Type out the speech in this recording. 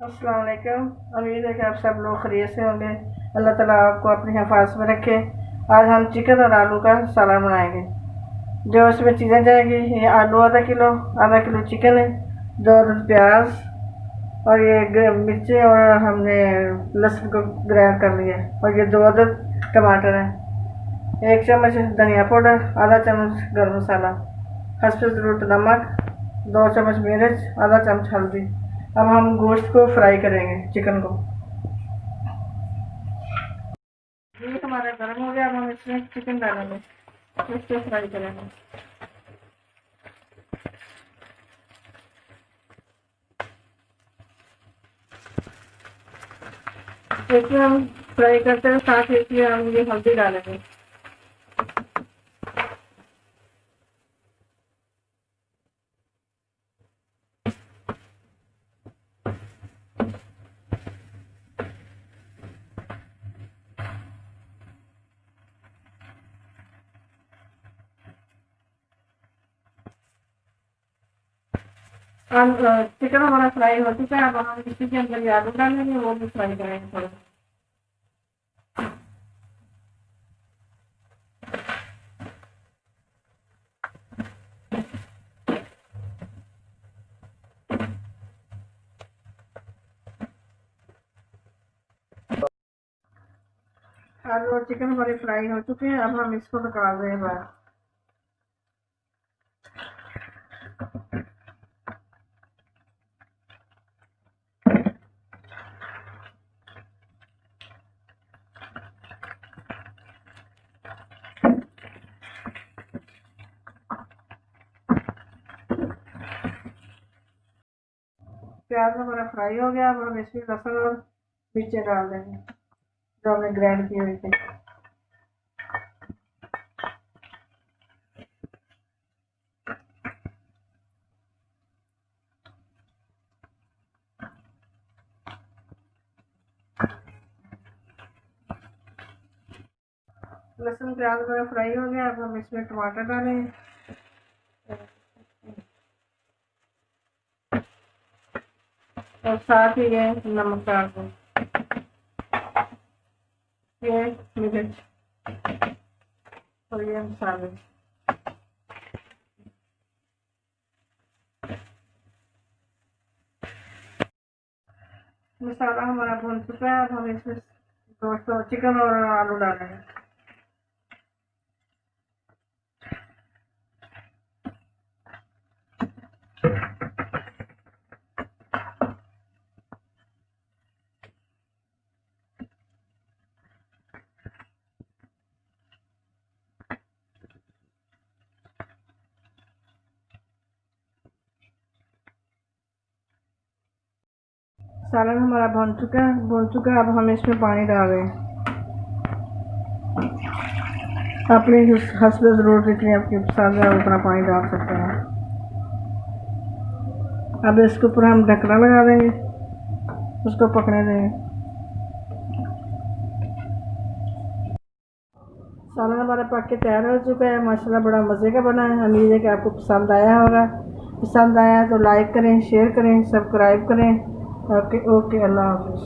अस्सलाम वालेकुम। उम्मीद है कि आप सब लोग खैरियत से होंगे। अल्लाह ताला आपको अपनी हिफाज़त में रखे। आज हम चिकन और आलू का सालन बनाएंगे। जो उसमें चीज़ें जाएगी, ये आलू आधा किलो चिकन है, 2 अदद प्याज और ये मिर्ची, और हमने लहसुन को ग्राइंड कर लिया, और ये 2 अदद टमाटर हैं, 1 चम्मच धनिया पाउडर, आधा चम्मच गर्म मसाला, हस्ब ज़रूरत नमक, 2 चम्मच मिर्च, आधा चम्मच हल्दी। अब हम गोश्त को फ्राई करेंगे, चिकन को। ये हमारा गर्म हो गया। अब हम इसमें चिकन डालेंगे, इसको फ्राई करेंगे। इसमें हम फ्राई करते हैं, साथ ही इसमें हम ये हल्दी डालेंगे। अब चिकन हमारा फ्राई हो चुका है। अब हम इसी के अंदर ये आलू डालेंगे, वो भी फ्राई करेंगे थोड़ा। आलू और चिकन हमारे फ्राई हो चुके हैं। अब हम इसको निकाल रहे हैं बाहर। प्याज हमारा फ्राई हो गया। अब हम इसमें लहसुन और मिर्ची डाल देंगे, जो हमने ग्राइंड की हुई थी। लहसुन प्याज हमारा फ्राई हो गया। अब हम इसमें टमाटर डालेंगे, और साथ ही ये नमक डाल दें, ये मिर्च और ये मसाले। मसाला हमारा भून चुका है। अब हम इसमें दोस्तों चिकन और आलू डालेंगे। सालन हमारा भून चुका है। अब हम इसमें पानी डाल रहे हैं, अपनी हस्ब ज़रूरत जितनी आपकी पसंद है उतना पानी डाल सकते हैं। अब इसके ऊपर हम ढक्कना लगा देंगे, उसको पकने देंगे। सालन हमारा पक के तैयार हो चुका है। माशाल्लाह बड़ा मज़े का बना है। उम्मीद है कि आपको पसंद आया होगा। पसंद आया तो लाइक करें, शेयर करें, सब्सक्राइब करें। ओके ओके, अल्लाह हाफ़िज़।